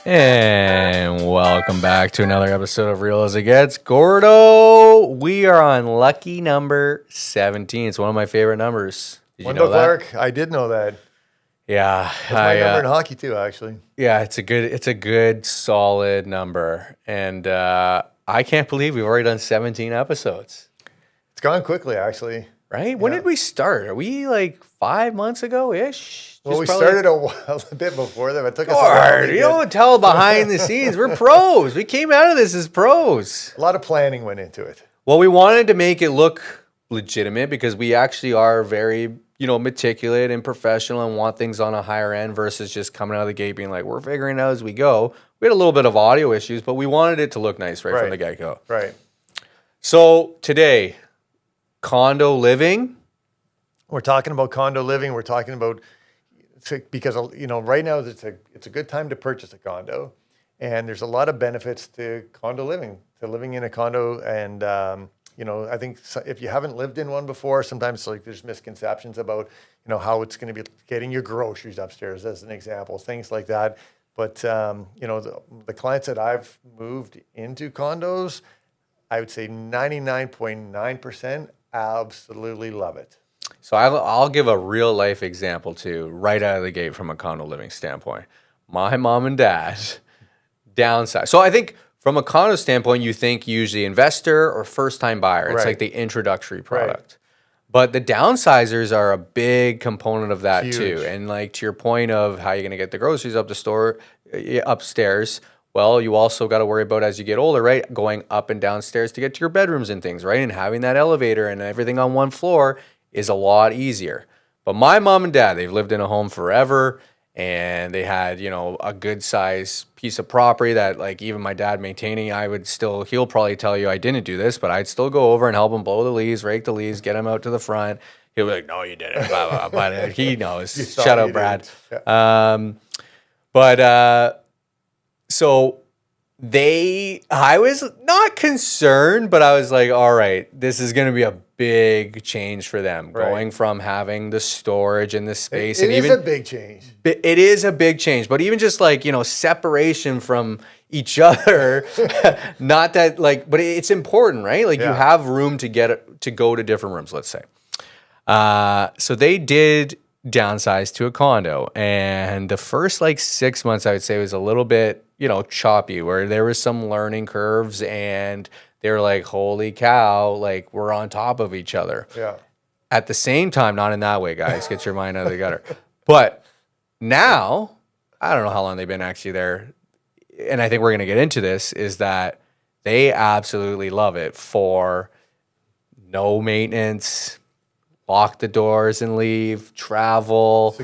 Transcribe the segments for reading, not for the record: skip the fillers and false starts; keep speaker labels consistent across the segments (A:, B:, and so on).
A: And welcome back to another episode of Real As It Gets. Gordo, we are on lucky number 17. It's one of my favorite numbers. Did you know that?
B: Clark, I did know that.
A: Yeah.
B: That's my number in hockey too, actually.
A: Yeah, it's a good, solid number. And I can't believe we've already done 17 episodes.
B: It's gone quickly, actually.
A: Right? When did we start? Are we like 5 months ago-ish?
B: Well, we started a bit before that. It took us a while.
A: You don't tell behind the scenes. We're pros. We came out of this as pros.
B: A lot of planning went into it.
A: Well, we wanted to make it look legitimate because we actually are very, meticulous and professional and want things on a higher end versus just coming out of the gate being like, we're figuring it out as we go. We had a little bit of audio issues, but we wanted it to look nice right from the get-go.
B: Right.
A: So today, condo living.
B: We're talking about condo living. We're talking about, because, right now it's a good time to purchase a condo. And there's a lot of benefits to condo living, to living in a condo. And, I think if you haven't lived in one before, sometimes there's misconceptions about, how it's going to be getting your groceries upstairs, as an example, things like that. But, the clients that I've moved into condos, I would say 99.9% absolutely love it.
A: So I'll give a real life example too, right out of the gate from a condo living standpoint. My mom and dad downsized. So I think from a condo standpoint, you think usually investor or first time buyer. It's like the introductory product. Right. But the downsizers are a big component of that too. And like to your point of how you're going to get the groceries upstairs, well, you also got to worry about as you get older, right? Going up and downstairs to get to your bedrooms and things, right? And having that elevator and everything on one floor is a lot easier. But my mom and dad, they've lived in a home forever and they had, a good size piece of property that like even my dad maintaining, he'll probably tell you I didn't do this, but I'd still go over and help him blow the leaves, rake the leaves, get him out to the front. He'll be like, no, you didn't, blah, blah, blah. But he knows. Shut up, Brad. Yeah. So I was not concerned, but I was like, all right, this is going to be a big change for them, going from having the storage and the space.
B: It is a big change.
A: It is a big change, but even just like, separation from each other, not that but it's important, right? Like you have room to go to different rooms, let's say. So they did downsize to a condo, and the first 6 months I would say was a little bit choppy, where there was some learning curves and they were like, holy cow, we're on top of each other.
B: Yeah.
A: At the same time, not in that way, guys, get your mind out of the gutter. But now, I don't know how long they've been actually there, and I think we're going to get into this, is that they absolutely love it for no maintenance, lock the doors and leave, travel,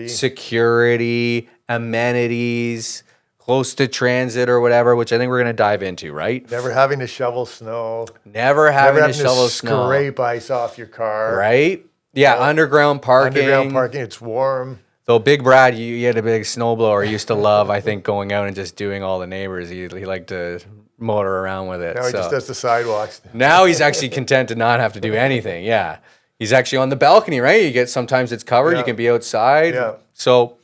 A: security, amenities, close to transit or whatever, which I think we're going to dive into, right?
B: Never having to shovel snow.
A: Never having to shovel snow.
B: Scrape ice off your car.
A: Right? Yeah, underground parking.
B: It's warm.
A: So Big Brad, you had a big snowblower. He used to love, I think, going out and just doing all the neighbors. He liked to motor around with it.
B: Now he just does the sidewalks.
A: Now he's actually content to not have to do anything. Yeah. He's actually on the balcony, right? Sometimes it's covered. Yeah. You can be outside.
B: Yeah.
A: So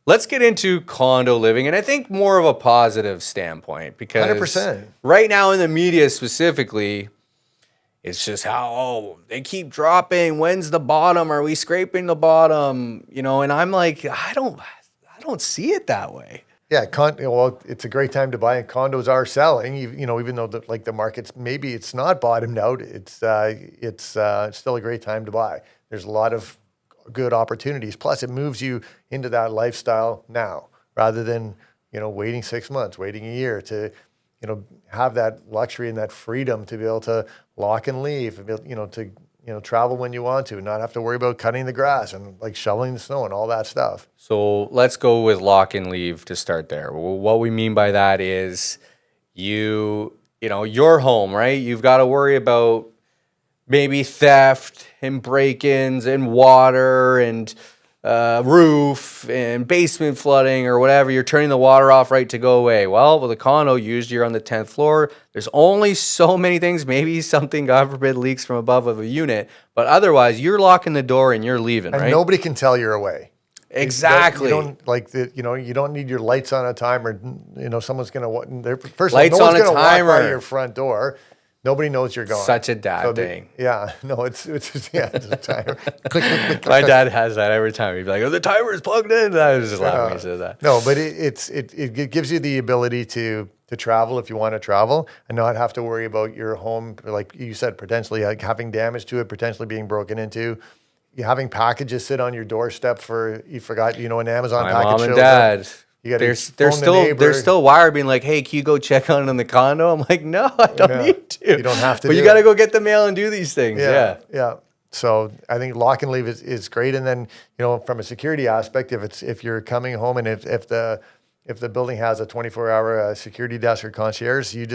A: let's get into condo living, and I think more of a positive standpoint, because
B: 100%.
A: Right now in the media specifically, it's just how, they keep dropping. When's the bottom? Are we scraping the bottom? And I'm like, I don't see it that way.
B: Yeah, it's a great time to buy, and condos are selling. Even though the market's maybe it's not bottomed out, it's still a great time to buy. There's a lot of good opportunities. Plus, it moves you into that lifestyle now, rather than waiting 6 months, waiting a year to have that luxury and that freedom to be able to lock and leave, to travel when you want to, not have to worry about cutting the grass and shoveling the snow and all that stuff.
A: So let's go with lock and leave to start there. What we mean by that is your home, right? You've got to worry about maybe theft and break-ins and water and roof and basement flooding or whatever. You're turning the water off right to go away. Well, with a condo, usually you're on the 10th floor. There's only so many things. Maybe something, God forbid, leaks from above of a unit. But otherwise, you're locking the door and you're leaving,
B: and
A: right?
B: Nobody can tell you're away.
A: Exactly.
B: You don't like the, you don't need your lights on a timer. Someone's going to, first of all,
A: Lights
B: no one's
A: on a
B: going to walk by
A: timer.
B: your front door. Nobody knows you're gone.
A: Such a dad thing.
B: Yeah, no, it's yeah, it's a timer. Click, click, click,
A: My
B: click.
A: dad has that every time. He'd be like, "Oh, the timer's plugged in." I was just laughing when he said that.
B: No, but it gives you the ability to travel if you want to travel and not have to worry about your home, like you said, potentially like having damage to it, potentially being broken into. You having packages sit on your doorstep for you forgot, an Amazon
A: My
B: package
A: mom and
B: shows
A: dad,
B: up. You got
A: they're
B: to
A: they're
B: phone the
A: still
B: neighbor.
A: they're still wired being like, "Hey, can you go check on it in the condo?" I'm like, "No, I don't
B: Yeah,
A: need to.
B: you don't have to
A: But
B: do
A: you got to
B: it.
A: go get the mail and do these things." Yeah.
B: Yeah. So I think lock and leave is great. And then, from a security aspect, if you're coming home and if the building has a 24-hour security desk or concierge, you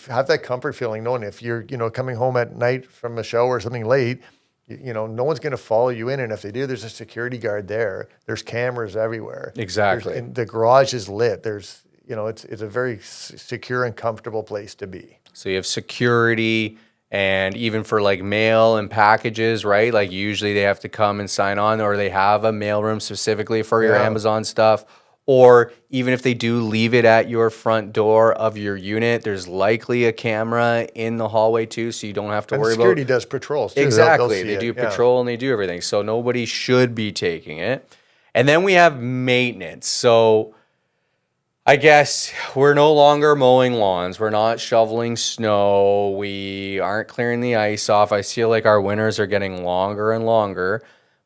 B: have that comfort feeling knowing if you're, coming home at night from a show or something late, no one's going to follow you in. And if they do, there's a security guard there. There's cameras everywhere.
A: Exactly.
B: And the garage is lit. There's, it's a very secure and comfortable place to be.
A: So you have security, and even for like mail and packages, right? Like usually they have to come and sign on, or they have a mailroom specifically for your
B: Yeah.
A: Amazon stuff. Or even if they do leave it at your front door of your unit, there's likely a camera in the hallway too, so you don't have to
B: And
A: worry
B: security
A: about.
B: does patrols too.
A: Exactly.
B: They'll
A: They
B: see
A: do
B: it. Yeah.
A: patrol and they do everything. So nobody should be taking it. And then we have maintenance. So I guess we're no longer mowing lawns. We're not shoveling snow. We aren't clearing the ice off. I feel like our winters are getting longer and longer.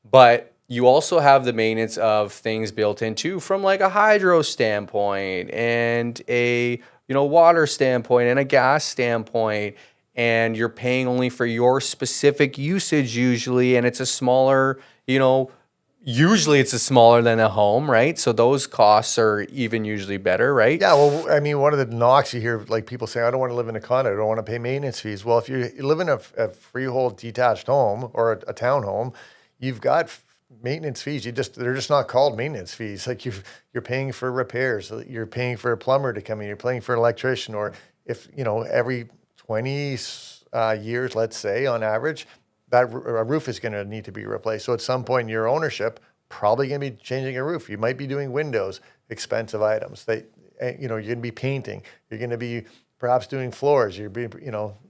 A: But you also have the maintenance of things built in too, from like a hydro standpoint and a water standpoint and a gas standpoint. And you're paying only for your specific usage usually, and it's a smaller, usually it's a smaller than a home, right? So those costs are even usually better, right?
B: Yeah, well, I mean, one of the knocks you hear, like people saying, I don't want to live in a condo, I don't want to pay maintenance fees. Well, if you live in a freehold detached home or a townhome, you've got maintenance fees. They're just not called maintenance fees. Like you're paying for repairs, you're paying for a plumber to come in, you're paying for an electrician, or if every 20 years, let's say on average, that a roof is going to need to be replaced. So at some point in your ownership, probably going to be changing a roof. You might be doing windows, expensive items. You're going to be painting. You're going to be perhaps doing floors.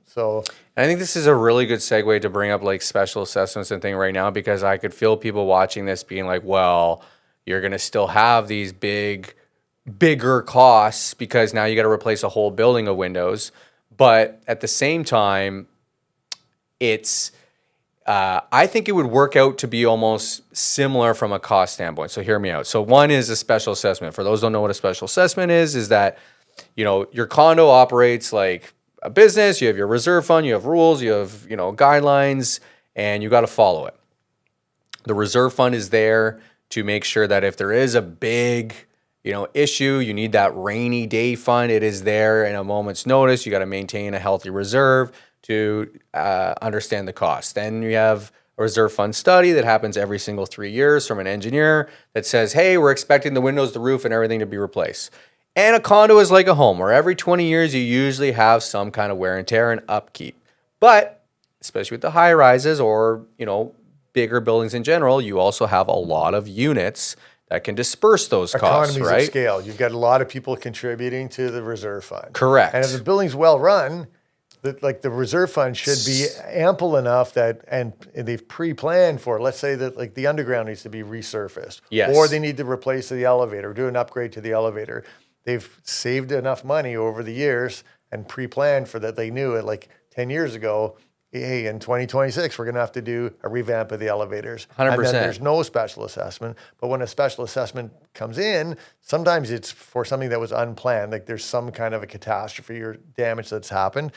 B: So.
A: And I think this is a really good segue to bring up like special assessments and thing right now, because I could feel people watching this being like, well, you're going to still have these bigger costs because now you got to replace a whole building of windows. But at the same time, I think it would work out to be almost similar from a cost standpoint. So hear me out. So one is a special assessment. For those who don't know what a special assessment is that, your condo operates like a business. You have your reserve fund, you have rules, you have, guidelines, and you got to follow it. The reserve fund is there to make sure that if there is a big, issue, you need that rainy day fund. It is there in a moment's notice. You got to maintain a healthy reserve to understand the cost. Then you have a reserve fund study that happens every single 3 years from an engineer that says, hey, we're expecting the windows, the roof, and everything to be replaced. And a condo is like a home where every 20 years you usually have some kind of wear and tear and upkeep. But especially with the high rises or, bigger buildings in general, you also have a lot of units that can disperse those costs,
B: Economies
A: right?
B: of scale. You've got a lot of people contributing to the reserve fund.
A: Correct.
B: And if the building's well run, the reserve fund should be ample enough and they've pre-planned for, let's say that like the underground needs to be resurfaced.
A: Yes.
B: Or they need to replace the elevator, do an upgrade to the elevator. They've saved enough money over the years and pre-planned for that. They knew it like 10 years ago, hey, in 2026, we're going to have to do a revamp of the elevators.
A: 100%.
B: And then there's no special assessment. But when a special assessment comes in, sometimes it's for something that was unplanned. Like there's some kind of a catastrophe or damage that's happened.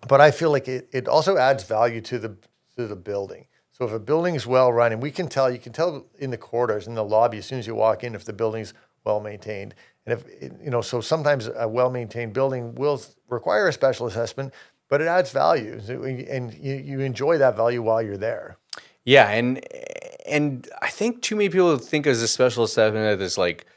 B: But I feel like it also adds value to the building. So if a building is well run, and you can tell in the corridors, in the lobby, as soon as you walk in, if the building's well maintained. And if, so sometimes a well maintained building will require a special assessment, but it adds value, and you enjoy that value while you're there.
A: Yeah, and I think too many people think as a special assessment as like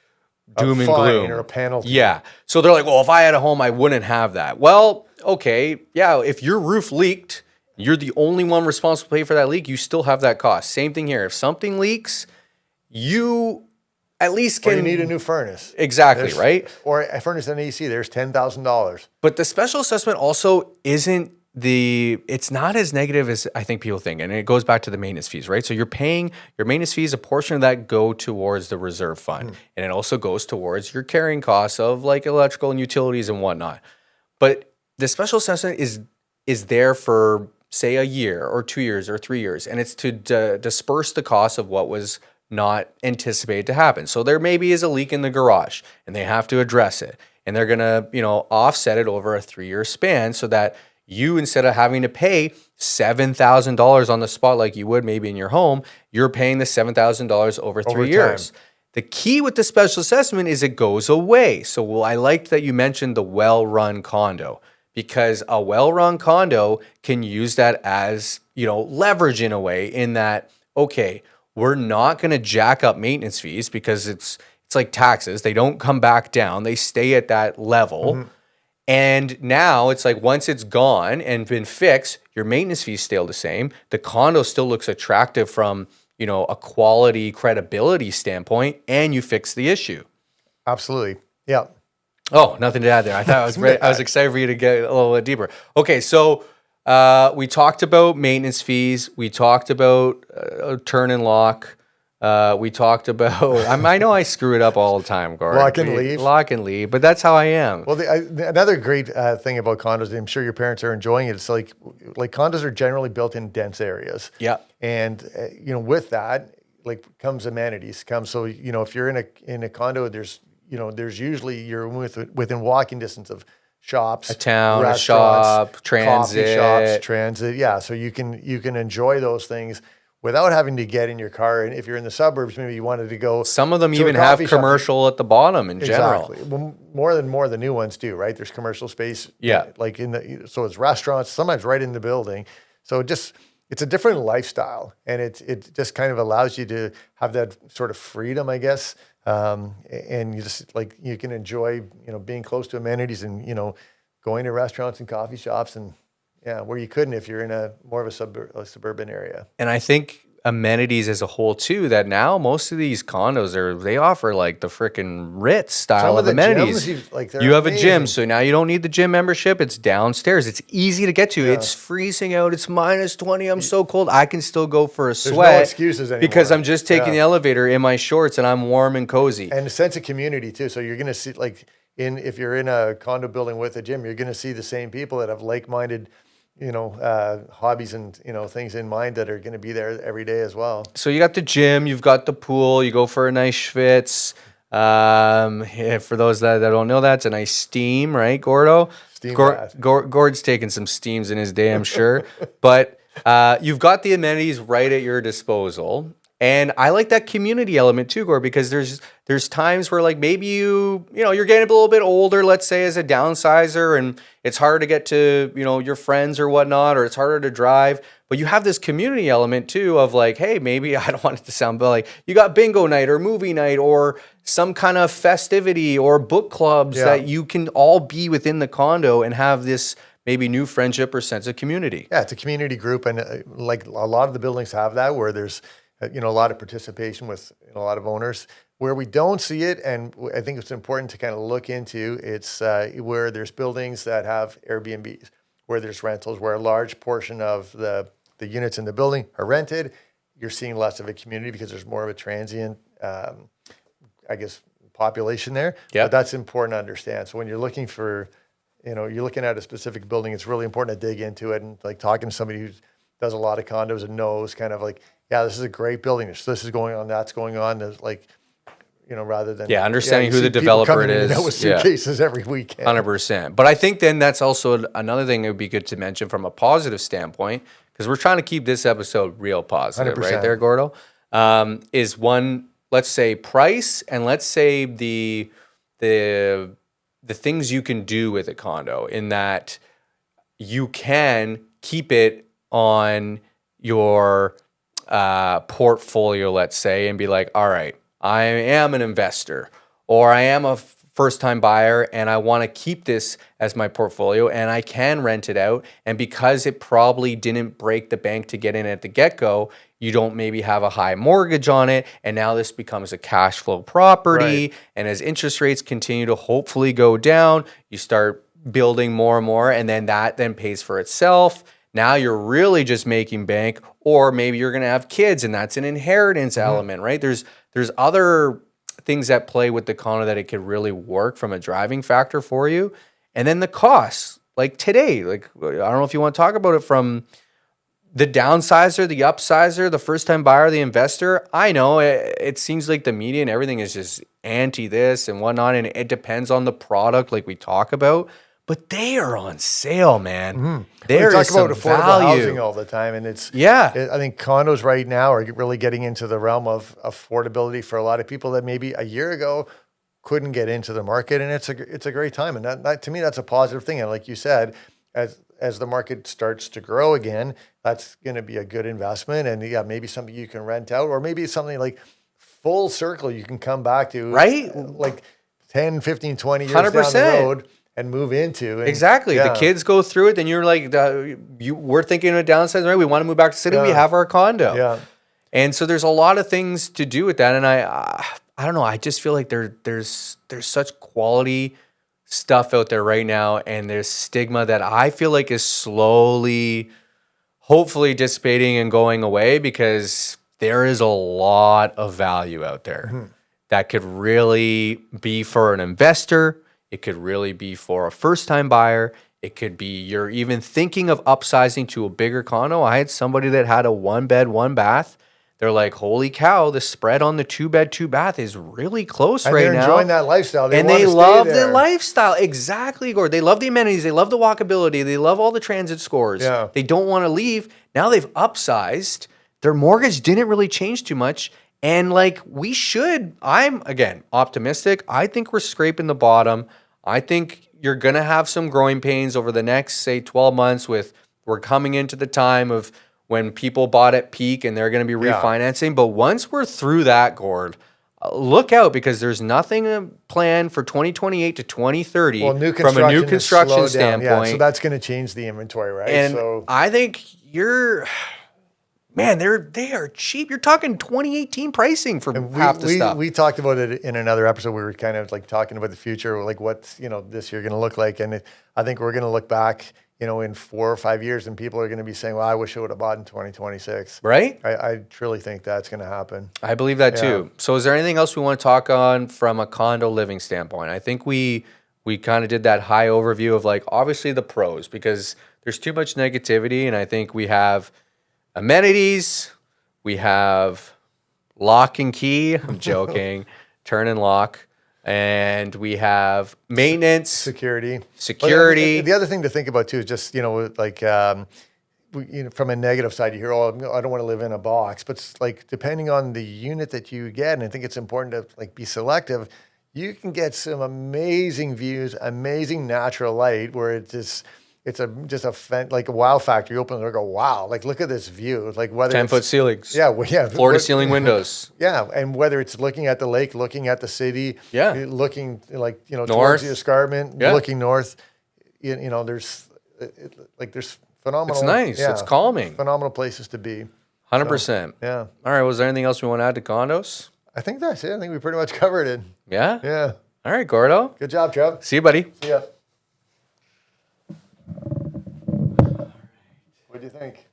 A: doom and gloom
B: or a penalty.
A: Yeah, so they're like, well, if I had a home, I wouldn't have that. Well, okay, yeah, if your roof leaked, you're the only one responsible to pay for that leak. You still have that cost. Same thing here. If something leaks, you at least
B: Or
A: can
B: you need a new furnace.
A: exactly, right?
B: Or a furnace and AC, there's $10,000.
A: But the special assessment also isn't it's not as negative as I think people think. And it goes back to the maintenance fees, right? So you're paying your maintenance fees, a portion of that go towards the reserve fund. And it also goes towards your carrying costs of like electrical and utilities and whatnot. But the special assessment is there for say a year or 2 years or 3 years. And it's to disperse the cost of what was not anticipated to happen. So there maybe is a leak in the garage and they have to address it. And they're going to, offset it over a 3-year span so that you, instead of having to pay $7,000 on the spot like you would maybe in your home, you're paying the $7,000 over 3 years.
B: Time.
A: The key with the special assessment is it goes away. So I liked that you mentioned the well-run condo, because a well-run condo can use that as, leverage in a way, in that, okay, we're not going to jack up maintenance fees because it's like taxes. They don't come back down. They stay at that level. And now it's like once it's gone and been fixed, your maintenance fees stay the same. The condo still looks attractive from, a quality credibility standpoint, and you fix the issue.
B: Absolutely. Yeah.
A: Oh, nothing to add there. I thought I was ready. I was excited for you to get a little bit deeper. Okay, so we talked about maintenance fees. We talked about turn and lock. We talked about. I know I screw it up all the time, Gord.
B: Lock and leave.
A: Lock and leave, but that's how I am.
B: Well, another great thing about condos, and I'm sure your parents are enjoying it. It's like condos are generally built in dense areas.
A: Yeah.
B: And with that, like comes amenities. So if you're in a condo, there's usually you're within walking distance of shops,
A: a town, a shop, transit,
B: coffee shops, transit. Yeah, so you can enjoy those things without having to get in your car. And if you're in the suburbs, maybe you wanted to go.
A: Some of them even have commercial at the bottom in general.
B: Exactly. Well, more the new ones do, right? There's commercial space.
A: Yeah.
B: Like so it's restaurants, sometimes right in the building. So it's a different lifestyle, and it just kind of allows you to have that sort of freedom, I guess. And you just you can enjoy, being close to amenities and, going to restaurants and coffee shops and where you couldn't if you're in a more of a suburban area.
A: And I think amenities as a whole too, that now most of these condos they offer like the freaking Ritz style of amenities. You have amazing. A gym, so now you don't need the gym membership. It's downstairs. It's easy to get to. Yeah. It's freezing out. It's -20. I'm so cold. I can still go for a sweat.
B: There's no excuses anymore.
A: Because I'm just taking the elevator in my shorts and I'm warm and cozy.
B: And a sense of community too. So you're going to see if you're in a condo building with a gym, you're going to see the same people that have like-minded hobbies and, things in mind that are going to be there every day as well. So
A: you got the gym, you've got the pool, you go for a nice schwitz. For those that don't know, that's a nice steam, right, Gordo?
B: Steam
A: Gord's taking some steams in his day, I'm sure. But you've got the amenities right at your disposal. And I like that community element too, Gord, because there's times where like maybe you're getting a little bit older, let's say as a downsizer, and it's harder to get to, your friends or whatnot, or it's harder to drive. But you have this community element too of like, hey, maybe I don't want it to sound, but like you got bingo night or movie night or some kind of festivity or book clubs that you can all be within the condo and have this maybe new friendship or sense of community.
B: Yeah, it's a community group, and like a lot of the buildings have that where there's a lot of participation with a lot of owners. Where we don't see it, and I think it's important to kind of look into, it's where there's buildings that have Airbnbs, where there's rentals, where a large portion of the units in the building are rented. You're seeing less of a community because there's more of a transient, population there.
A: Yep.
B: But that's important to understand. So when you're looking for, you're looking at a specific building, it's really important to dig into it and like talking to somebody who does a lot of condos and knows kind of like, yeah, this is a great building. This is going on, that's going on. There's like, rather than
A: understanding who the developer it is.
B: With suitcases every weekend.
A: 100%. But I think then that's also another thing that would be good to mention from a positive standpoint, because we're trying to keep this episode real positive,
B: 100%.
A: right there, Gordo. Is one, let's say price, and let's say the things you can do with a condo, in that you can keep it on your portfolio, let's say, and be like, all right, I am an investor, or I am a first time buyer and I want to keep this as my portfolio and I can rent it out. And because it probably didn't break the bank to get in at the get-go, you don't maybe have a high mortgage on it. And now this becomes a cash flow property.
B: Right.
A: And as interest rates continue to hopefully go down, you start building more and more, and then that then pays for itself. Now you're really just making bank, or maybe you're going to have kids and that's an inheritance element, right? There's other things that play with the condo that it could really work from a driving factor for you. And then the costs, like today, like I don't know if you want to talk about it from the downsizer, the upsizer, the first time buyer, the investor. I know it seems like the media and everything is just anti this and whatnot. And it depends on the product like we talk about, but they are on sale, man. There
B: We talk
A: is some
B: about affordable
A: value.
B: housing all the time, and it's
A: Yeah.
B: I think condos right now are really getting into the realm of affordability for a lot of people that maybe a year ago couldn't get into the market, and it's a great time, and that to me that's a positive thing. And like you said, as the market starts to grow again, that's going to be a good investment, and yeah, maybe something you can rent out, or maybe something like full circle you can come back to,
A: Right?
B: like 10, 15, 20 years down
A: 100%.
B: the road and move into. And
A: Exactly. The
B: yeah.
A: kids go through it, then you're like, we're thinking of downsizing, right? We want to move back to the city. We
B: Yeah.
A: have our condo.
B: Yeah.
A: And so there's a lot of things to do with that. And I don't know. I just feel like there's such quality stuff out there right now. And there's stigma that I feel like is slowly, hopefully dissipating and going away, because there is a lot of value out there that could really be for an investor. It could really be for a first-time buyer. It could be you're even thinking of upsizing to a bigger condo. I had somebody that had a 1-bed, 1-bath. They're like, holy cow, the spread on the 2-bed, 2-bath is really close
B: And
A: right
B: they're
A: now.
B: enjoying that lifestyle.
A: And
B: want
A: they
B: to stay
A: love the
B: there.
A: lifestyle. Exactly, Gord. They love the amenities. They love the walkability. They love all the transit scores.
B: Yeah.
A: They don't want to leave. Now they've upsized. Their mortgage didn't really change too much. And like I'm, again, optimistic. I think we're scraping the bottom. I think you're going to have some growing pains over the next, say, 12 months we're coming into the time of when people bought at peak and they're going to be refinancing. But once we're through that, Gord, look out, because there's nothing planned for 2028 to 2030
B: Well, new
A: from a new
B: construction has
A: construction
B: slowed down.
A: standpoint.
B: Yeah, so that's going to change the inventory, right?
A: And
B: So
A: I think they are cheap. You're talking 2018 pricing for half the stuff.
B: we talked about it in another episode. We were kind of like talking about the future, like what's this year going to look like, and I think we're going to look back, in 4 or 5 years, and people are going to be saying, "Well, I wish I would have bought in 2026."
A: Right?
B: I truly think that's going to happen.
A: I believe that too. So is there anything else we want to talk on from a condo living standpoint? I think we kind of did that high overview of like obviously the pros, because there's too much negativity, and I think we have amenities, we have lock and key. I'm joking. Turn and lock. And we have maintenance,
B: Security.
A: security.
B: The other thing to think about too is just like from a negative side, you hear, "Oh, I don't want to live in a box," but it's like depending on the unit that you get, and I think it's important to like be selective. You can get some amazing views, amazing natural light, where it's like a wow factor. You open the door, go, wow, like look at this view. Like whether
A: 10-foot ceilings.
B: yeah, well, yeah,
A: Floor to ceiling windows.
B: yeah, and whether it's looking at the lake, looking at the city,
A: Yeah.
B: looking like
A: North.
B: towards the escarpment,
A: Yeah.
B: looking north. There's there's phenomenal.
A: It's nice. It's calming.
B: Phenomenal places to be.
A: 100%.
B: Yeah,
A: All right. Was there anything else we want to add to condos?
B: I think that's it. I think we pretty much covered it.
A: Yeah?
B: Yeah,
A: All right, Gordo.
B: good job, Trev.
A: See you, buddy.
B: See ya. What do you think?